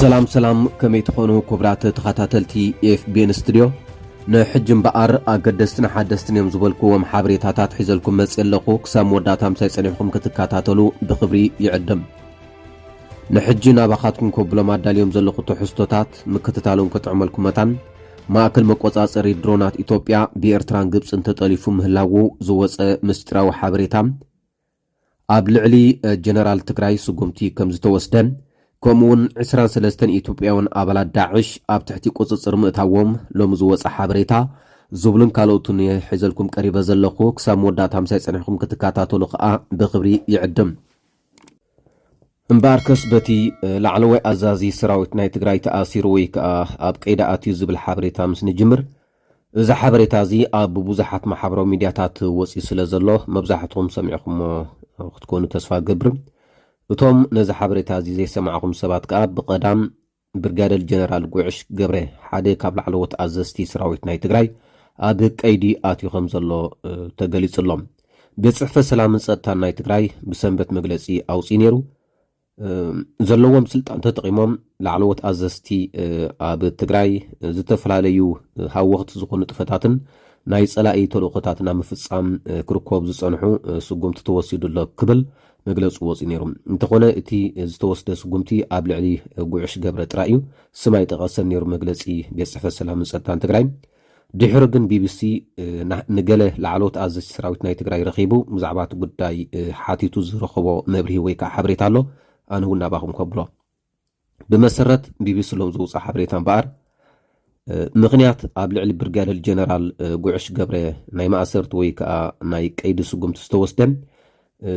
سلام كمي تخونو كبرات تخاتاتلتي FBN ستوديو نحجم بقر أقدستنا حدستنا يمزبالكو ومحابريتاتات حيزلكم مسئلقو كسام وداتام سيسانيحكم كتكاتاتلو بخبري يعدم نحجنا بخاتكم كوبلو مادال يمزلقو تحستوتات مكتتالون كتعملكم متان ما أكل مقوصاص ري درونات إثيوبيا بإرتران قبس انت تليفو مهلاو زوص مستراو حابريتام أبلعلي جنرال تكراي سقومتي كمزتوسدن كمون 23 إثيوبياون أبلاد داعش أب تحتي قصصر مئتاوم لوم زوص حابريتا زبلن كالوتون يحزلكم قريبا زلخو كسام ودات 50 كتكاتاتو لقاء بخبري يعدم امباركس بتي لعلوي أزازي سراوت ناي تግራይ تأثير ويك أب قيدا أتيو زبل حابريتا مس نجمر إذا حابريتا زي أب بوزحات محابرو ميدياتات وصي سلازلو مبزحتهم سمعكم تكونوا تسفا قبر وتوم نزا حابريتا زي سمعكم سبات كأب بقدام برغادر جنرال قوعش قبره حادي كاب لعلوت أزازتي سراوت ناي تግራይ أب قيدي أتيو خمزلو تقليص اللهم بيصحف سلام نصدتا ناي تግራይ بسنبت مقلسي أو سينيرو زلوهم سلطان تطقيمهم لعلوت أزستي أب تግራይ زتفلاليو ها وقت زخون طفتاتن ناي صلاقي تلوقتاتنا مفصام كركوب زصنحو سقوم تتوسيد الله كبل مغلص وصي نيرم انتخونه اتي زتوسد سقومتي اب لعلي غوعش قبره طرايو سماي تقسن نيرو مغلصي بيصحف السلام سلطان تግራይ دحرغن BBC نغله لعلوت أزست سراوت ناي تግራይ رخيبو مزعبات قداي حاتيتو زرخبو نبري ويكا حبريتالو أنا هو نباهم كبلا بمسرت BBC لهم زوص حبريتان بار مغنيات قبل علي برغادر الجنرال قوعش قبره ناي مأسرت ويكا ناي قيد سقوم تستوسدن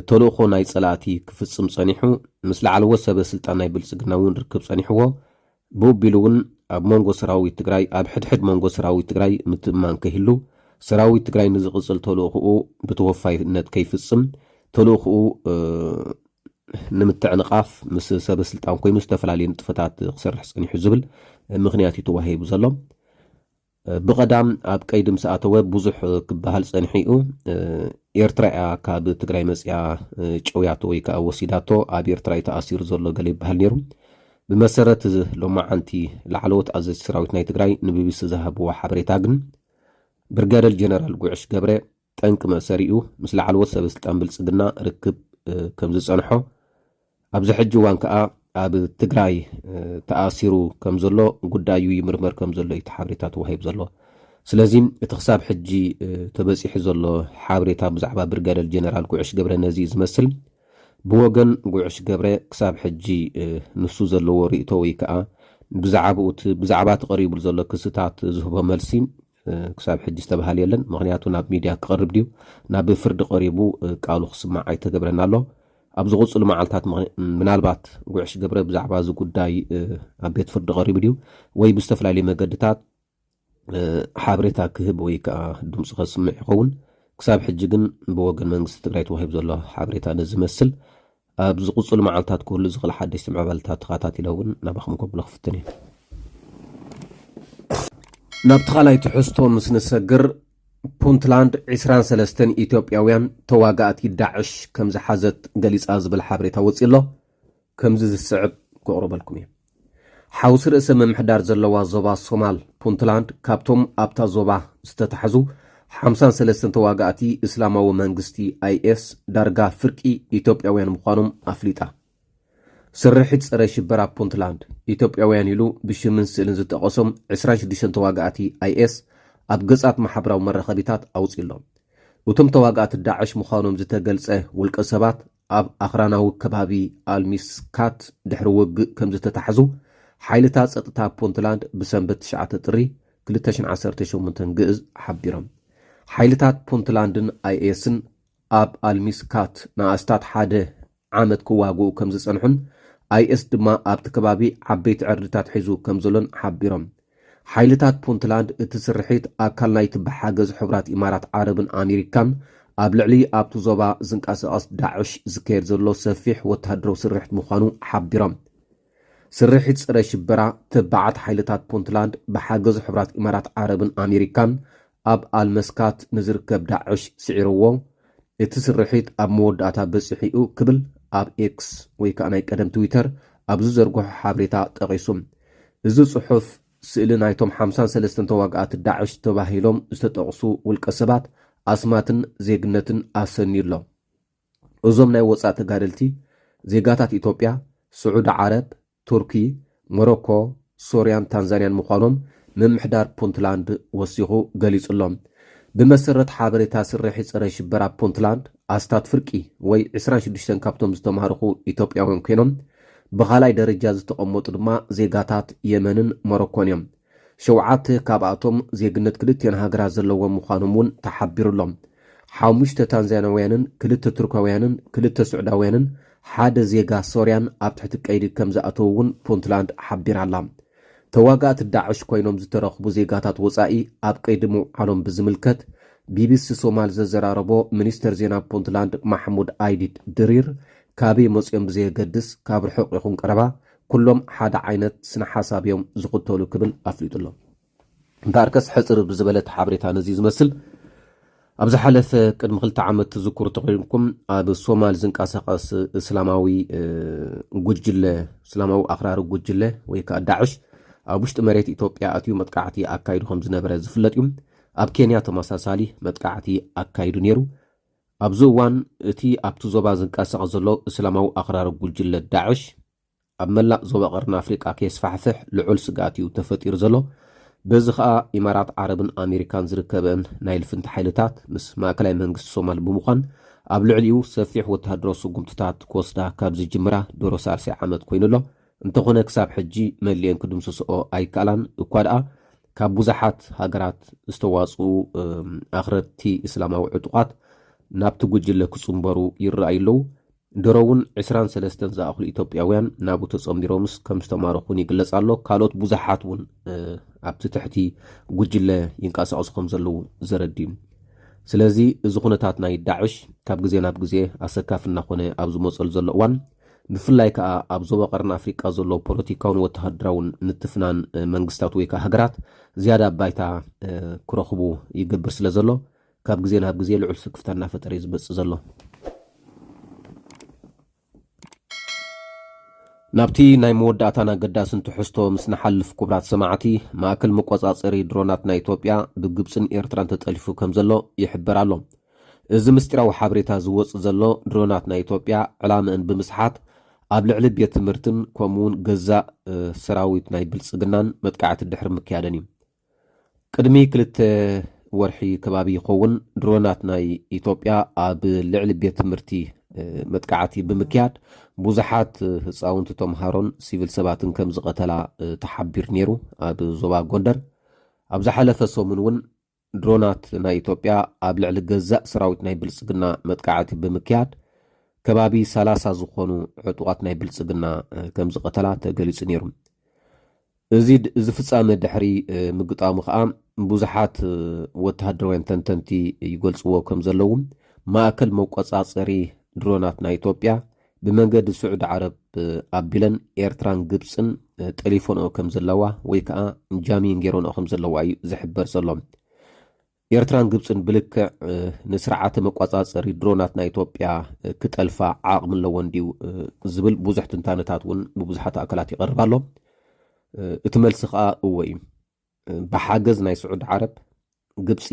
تلوخو ناي صلاتي كفصم صنيحو مثل على وسب سلطان ناي بلصقناون ركب صنيحو بوبيلون اب مونغو سراوي تግራይ اب حد مونغو سراوي تግራይ متمان كهلو سراوي تግራይ نزقصل تلوخو بتوفايነት كيفصم تلوخو نمتعنقاف مس سب سلطان كوي مستفلالين طفتات خسرح صنيح زبل مغنياتي توهيب زلو بقدام اب قيدم ساعته بوزح كبهال صنيحيو ايرترا كاب تግራይ مصيا چوياتو ويكا وسيداتو اب ايرترا تاثير زلو غلي بهال نيرو بمسرت لما انتي لعلوت ازج سراوت ناي تግራይ نبيبس ذهبوا حبريتاغن برغادر جنرال قوعش قبره طنق مسريو مثل علوت سب سلطان بلصقنا ركب كم زصنحو ابز حجي وان كا اب تግራይ تاثيرو كم زلو غدايو يمرمر كم زلو يتحبريتات وهيب زلو سلازي اتخساب حجي تبصيح زلو حبريتا بزعبا برغادر جنرال قوعش قبره نزي زمسل بوغن قوعش قبره كساب حجي نسو زلو ريتو ويكا بزعبات قريب زلو كستات زهبه ملسين كساب حجي استبهال يلن مغنياتو ناب ميديا كقرب ديو ناب فرد قريبو قالو خصما عيته قبرنالو ابز غصل معالتات منالبات قوعش قبره بزعبا زو قداي ابيت فرد قريب ديو وي بستفلالي مقدتات حابريتا كهب ويكا دمص خصما يخون كساب حجي قن بوغن منغس تግራይ توهيب زلو حابريتا نزمسل ابز غصل معالتات كل زغل حد يسمع بالتات خاتات يلون نابخم قبل خفتني نبتخالاي تحستون مسنسقر بونتلاند 23 إثيوبياويان تواقعتي داعش كمز حازت قليس آزب الحابريتا وصيله كمز السعب قرب لكم حاوس رئيس ممحدار زلوا زوبا الصومال بونتلاند كابتوم أبتا زوبا استتحزو 53 تواقعتي إسلاما ومنغستي IS دارقا فرقي إثيوبياويان مقانوم أفليتا سرحت سري شبرا بونتلاند إثيوبياويان يلو بشمن سئلن زتقسم 26 تواقعتي IS أبقصات محبرا ومرخبيتات أوصيلهم وتم تواقعت داعش مخانوم زتقلصه والقصبات أب أخراناو كبابي المسكات دحر وق كم زتتحزو حيلتات سطتا بونتلاند بسنبت شعات طري 2018 جئز حبيرم حيلتات بونتلاندن ISن أب المسكات ناستات حاده عامد كواغو كم زصنحن IS دما أبت كبابي عبيت عردتات حيزو كم زلن حبيرم حيلتات بونتلاند اتسرحيت أكال نايت بحاجز حبرات إمارات عربن أمريكان أبلعلي أبتو زوبا زنكاس أصد داعش زكير زلو سفيح وتهدرو سرحت مخانو حبيرم سرحيت سرى شبرا تبعت حيلتات بونتلاند بحاجز حبرات إمارات عربن أمريكان أب المسكات نزركب داعش سعيرو اتسرحيت أب موداتا بسحيقو كبل أب إكس ويكا ناي قدم تويتر ኣብዚ ዘርግሑ ሓበሬታ ጠቒሱ እዚ ጽሑፍ ስእሊ ናይቶም 53 ተዋግኣት ዳዕሽ ተባሂሎም ዝተጠቕሱ ውልቀ ሰባት ኣስማትን ዜግነትን ኣሰኒዩሎ። እዞም ናይ ወፃኢ ተጋደልቲ ዜጋታት ኢትዮጵያ፣ ስዑድ ዓረብ፣ ቱርኪ፣ ሞሮኮ፣ ሶርያን ታንዛንያን ምዃኖም ምምሕዳር ፑንትላንድ ወሲኹ ገሊጹሎም። ብመሰረት ሓበሬታ ስርሒ ፀረ ሽበራ ፑንትላንድ ኣስታት ፍርቂ ወይ 26 ካብቶም ዝተማሃርኹ ኢትዮጵያውያን ኮይኖም ብኻልኣይ ደረጃ ዝተቐመጡ ድማ ዜጋታት የመንን ሞሮኮን እዮም። 7 ካብኣቶም ዜግነት ክልቲአን ሃገራት ዘለዎም ምዃኖም እውን ተሓቢሩሎም። 5 ታንዛንያውያንን 2 ቱርካውያንን 2 ስዑዳውያንን 1 ዜጋ ሶርያን ኣብ ትሕቲ ቀይዲ ከም ዝኣተው እውን ፑንትላንድ ሓቢራላ። ተዋጋእቲ ዳዕሽ ኮይኖም ዝተረኽቡ ዜጋታት ወፃኢ ኣብ ቀይዲ ምውዓሎም ብዝምልከት ቢቢሲ ሶማል ዘዘራረቦ ሚኒስተር ዜና ፑንትላንድ ማሕሙድ ኣይዲድ ድሪር ካበይ መፅኦም ብዘየገድስ ካብ ርሑቕ ይኹን ቀረባ ኩሎም ሓደ ዓይነት ስነ ሓሳብ እዮም ዝኽተሉ ክብል ኣፍሊጡሎ። እንዳርቀስ ሕፅር ብዝበለት ሓበሬታ ነዚ ዝመስል ኣብ ዝሓለፈ ቅድሚ 2 ዓመት ትዝክሩ ተኾይንኩም ኣብ ሶማል ዝንቀሳቐስ እስላማዊ ኣኽራሪ ጉጅለ ወይ ከዓ ዳዕሽ ኣብ ውሽጢ መሬት ኢትዮጵያ ኣትዩ መጥቃዕቲ ኣካይዱ ከም ዝነበረ ዝፍለጥ እዩ። ኣብ ኬንያ ተመሳሳሊ መጥቃዕቲ ኣካይዱ ነይሩ። ኣብዚ እዋን እቲ ኣብቲ ዞባ ዝንቀሳቐስ ዘሎ እስላማዊ ኣኽራሪ ጉጅለ ዳዕሽ ኣብ መላእ ዞባ ቀርኒ ኣፍሪቃ ከየስፋሕፍሕ ልዑል ስጋኣት እዩ ተፈጢሩ ዘሎ። በዚ ከዓ ኢማራት ዓረብን ኣሜሪካን ዝርከበን ናይ ልፍንቲ ሓይልታት ምስ ማእከላይ መንግስቲ ሶማል ብምዃን ኣብ ልዕሊኡ ሰፊሕ ወተሃደራዊ ስጉምትታት ክወስዳ ካብ ዝጅምራ ዶሮ ሳርሲ ዓመት ኮይኑሎ እንተኾነ ክሳብ ሕጂ መሊአን ክድምስስኦ ኣይከኣላን እኳ ደኣ ካብ ብዙሓት ሃገራት ዝተዋፅኡ ኣኽረድቲ እስላማዊ ዕጡቓት ናብቲ ጉጅለ ክጽምበሩ ይረኣዩ ኣለዉ። ድሮ እውን 23 ዝኣኽሉ ኢትዮጵያውያን ናብኡ ተጸምዲሮምስ ከም ዝተማረኹን ይግለጽ ኣሎ። ካልኦት ብዙሓት እውን ኣብቲ ትሕቲ ጉጅለ ይንቀሳቐሱ ከም ዘለዉ ዘረድዩ። ስለዚ እዚ ኩነታት ናይ ዳዕሽ ካብ ግዜ ናብ ግዜ ኣሰካፍ እናኾነ ኣብ ዝመፀሉ ዘሎ እዋን ብፍላይ ከዓ ኣብ ዞባ ቀርኒ ኣፍሪቃ ዘሎ ፖለቲካውን ወተሃደራውን ንትፍናን መንግስታት ወይ ከዓ ሃገራት ዝያዳ ባይታ ክረኽቡ ይገብር ስለ ዘሎ ካብ ግዜ ናብ ግዜ ልዑል ስክፍታ እናፈጠረ ዝበፅእ ዘሎ። ናብቲ ናይ መወዳእታን ኣገዳስን ትሕዝቶ ምስ ንሓልፍ ክቡራት ሰማዕቲ ማእከል መቆፃፀሪ ድሮናት ናይ ኢትዮጵያ ብግብፅን ኤርትራን ተጠሊፉ ከም ዘሎ ይሕበር ኣሎ። እዚ ምስጢራዊ ሓበሬታ ዝወፅእ ዘሎ ድሮናት ናይ ኢትዮጵያ ዕላምአን ብምስሓት ኣብ ልዕሊ ቤት ትምህርትን ከምኡውን ገዛእ ሰራዊት ናይ ብልፅግናን መጥቃዕቲ ድሕሪ ምክያደን እዩ። ቅድሚ 2 ወርሒ ከባቢ ይኸውን ድሮናት ናይ ኢትዮጵያ ኣብ ልዕሊ ቤት ትምህርቲ መጥቃዕቲ ብምክያድ ብዙሓት ህፃውንቲ ተምሃሮን ሲቪል ሰባትን ከም ዝቐተላ ተሓቢር ነይሩ ኣብ ዞባ ጎንደር። ኣብ ዝሓለፈ ሰሙን እውን ድሮናት ናይ ኢትዮጵያ ኣብ ልዕሊ ገዛእ ሰራዊት ናይ ብልፅግና መጥቃዕቲ ብምክያድ ከባቢ 30 ዝኾኑ ዕጡቓት ናይ ብልፅግና ከም ዝቐተላ ተገሊጹ ነይሩ። እዚ ፍጻመ ድሕሪ ምግጣሙ ከዓ ብዙሓት ወተሃደራውያን ተንተንቲ ይገልጽዎ ከም ዘለዉ ማእከል መቆፃፀሪ ድሮናት ናይ ኢትዮጵያ ብመንገዲ ስዑድ ዓረብ ኣቢለን ኤርትራን ግብፅን ጠሊፎንኦ ከም ዘለዋ ወይ ከዓ ጃሚን ገይሮንኦ ከም ዘለዋ እዩ ዝሕበር ዘሎ። ኤርትራን ግብፅን ብልክዕ ንስርዓተ መቆፃፀሪ ድሮናት ናይ ኢትዮጵያ ክጠልፋ ዓቕሚ ኣለዎን ድዩ ዝብል ብዙሕ ትንታነታት እውን ብብዙሓት ኣካላት ይቐርብ ኣሎ። እቲ መልሲ ከዓ እወ እዩ። ብሓገዝ ናይ ስዑድ ዓረብ ግብፂ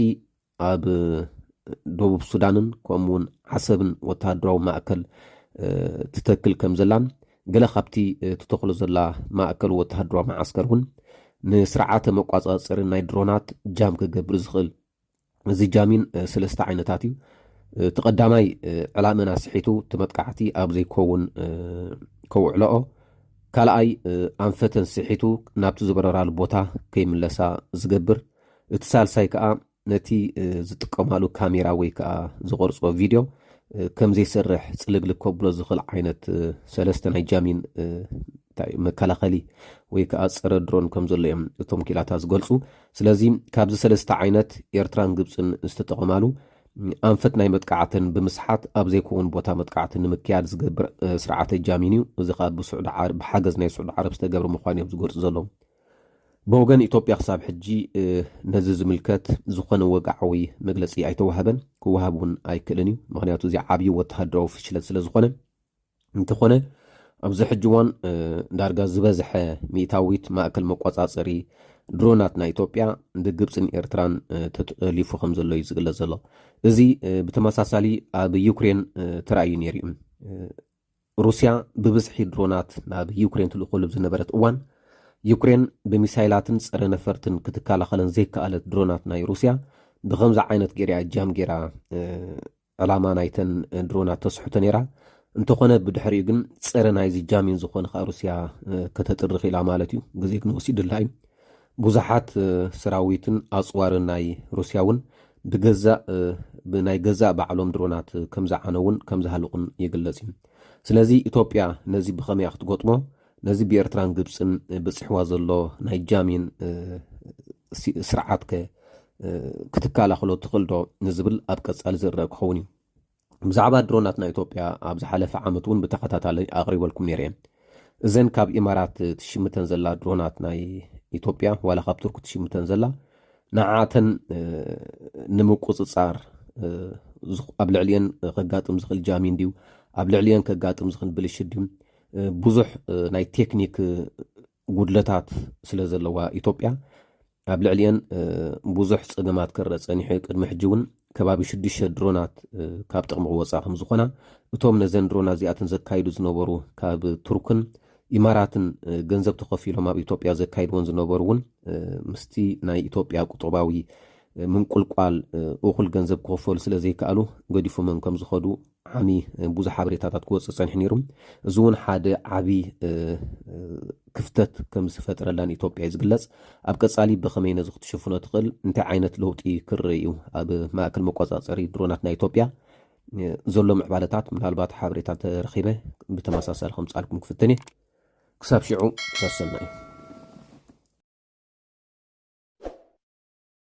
ኣብ ደቡብ ሱዳንን ከምኡውን ዓሰብን ወተሃደራዊ ማእከል ትተክል ከም ዘላን ገለ ካብቲ ትተኽሎ ዘላ ማእከል ወተሃደራዊ ማዓስከር እውን ንስርዓተ መቆፃፀሪ ናይ ድሮናት ጃም ክገብር ዝኽእል እዚ ጃሚን 3 ዓይነታት እዩ። ተቐዳማይ ዕላመና ስሒቱ ትመጥቃዕቲ ኣብ ዘይከውን ከውዕለኦ፣ ካልኣይ ኣንፈተን ስሒቱ ናብቲ ዝበረራሉ ቦታ ከይምለሳ ዝገብር፣ እቲ ሳልሳይ ከዓ ነቲ ዝጥቀማሉ ካሜራ ወይ ከዓ ዝቐርጾ ቪድዮ ከም ዘይሰርሕ ጽልግልግ ከብሎ ዝኽእል ዓይነት 3 ናይ ጃሚን መከላኸሊ ወይ ከዓ ፀረ ድሮን ከም ዘሎ እዮም እቶም ኪላታት ዝገልጹ። ስለዚ ካብዚ 3 ዓይነት ኤርትራን ግብፅን ዝተጠቐማሉ ኣንፈት ናይ መጥቃዕትን ብምስሓት ኣብ ዘይከውን ቦታ መጥቃዕትን ንምክያድ ዝገብር ስርዓተ ጃሚን እዩ። እዚ ከዓ ብሓገዝ ናይ ስዑድ ዓረብ ዝተገብረ ምዃኑ እዮም ዝገልጹ ዘለዉ። ብወገን ኢትዮጵያ ክሳብ ሕጂ ነዚ ዝምልከት ዝኾነ ወግዓዊ መግለፂ ኣይተዋህበን፣ ክወሃብ እውን ኣይክእልን እዩ። ምክንያቱ እዚ ዓብዪ ወተሃደራዊ ፍሽለት ስለ ዝኾነ እንተኾነ ኣብዚ ሕጂ እዋን ዳርጋ ዝበዝሐ ሚእታዊት ማእከል መቆፃፀሪ ድሮናት ናይ ኢትዮጵያ ብግብፅን ኤርትራን ተጠሊፉ ከም ዘሎ እዩ ዝግለጽ ዘሎ። እዚ ብተመሳሳሊ ኣብ ዩክሬን ተራእዩ ነይሩ እዩ። ሩስያ ብብዝሒ ድሮናት ናብ ዩክሬን ትልእኮሉ ዝነበረት እዋን ዩክሬን ብሚሳይላትን ፀረ ነፈርትን ክትከላኸለን ዘይከኣለት ድሮናት ናይ ሩስያ ብከምዚ ዓይነት ጌርያ ጃም ጌራ ዕላማ ናይተን ድሮናት ተስሕቶ ነይራ። እንተኾነ ብድሕሪኡ ግን ፀረ ናይዚ ጃሚን ዝኾነ ከዓ ሩስያ ከተጥርኽ ኢላ ማለት እዩ። ግዜ ግን ወሲድላ እዩ። ብዙሓት ሰራዊትን ኣፅዋርን ናይ ሩስያ እውን ብናይ ገዛእ ባዕሎም ድሮናት ከም ዝዓነውን ከም ዝሃልቁን ይግለጽ እዩ። ስለዚ ኢትዮጵያ ነዚ ብኸመይ ክትገጥሞ ነዚ ብኤርትራን ግብፅን በፂሕዋ ዘሎ ናይ ጃሚን ስርዓት ክትከላኸሎ ትኽእል ዶ ንዝብል ኣብ ቀጻሊ ዝርአ ክኸውን እዩ። ብዛዕባ ድሮናት ናይ ኢትዮጵያ ኣብ ዝሓለፈ ዓመት እውን ብተኸታታሊ ኣቕሪበልኩም ነይረ። እዘን ካብ ኢማራት ትሽምተን ዘላ ድሮናት ናይ ኢትዮጵያ ዋላ ካብ ቱርክ ትሽምተን ዘላ ንዓተን ንምቁፅፃር ኣብ ልዕሊአን ከጋጥም ዝኽእል ጃሚን ድዩ ኣብ ልዕሊአን ከጋጥም ዝኽእል ብልሽት ድዩ ብዙሕ ናይ ቴክኒክ ጉድለታት ስለ ዘለዋ ኢትዮጵያ ኣብ ልዕሊአን ብዙሕ ፀገማት ክረአ ፀኒሑ ቅድሚ ሕጂ እውን ከባቢ 6 ድሮናት ካብ ጥቕሚ ክወፃ ከም ዝኾና እቶም ነዘን ድሮናት እዚኣተን ዘካይዱ ዝነበሩ ካብ ቱርክን ኢማራትን ገንዘብ ተኸፊሎም ኣብ ኢትዮጵያ ዘካይድዎን ዝነበሩ እውን ምስቲ ናይ ኢትዮጵያ ቁጠባዊ ምንቁልቋል እኹል ገንዘብ ክኸፈሉ ስለ ዘይከኣሉ ገዲፎምን ከም ዝኸዱ ዓሚ ብዙሕ ሓበሬታታት ክወፅእ ፀኒሑ ነይሩ። እዚ እውን ሓደ ዓብዪ ክፍተት ከም ዝፈጥረላን ኢትዮጵያ እዩ ዝግለጽ። ኣብ ቀጻሊ ብኸመይ ነዚ ክትሽፍኖ ትኽእል እንታይ ዓይነት ለውጢ ክርአ እዩ ኣብ ማእከል መቆፃፀሪ ድሮናት ናይ ኢትዮጵያ ዘሎ ምዕባለታት ምናልባት ሓበሬታ ተረኺበ ብተመሳሳሊ ከም ፃልኩም ክፍትን ክሳብ ሽዑ ክሳብ ሰናይ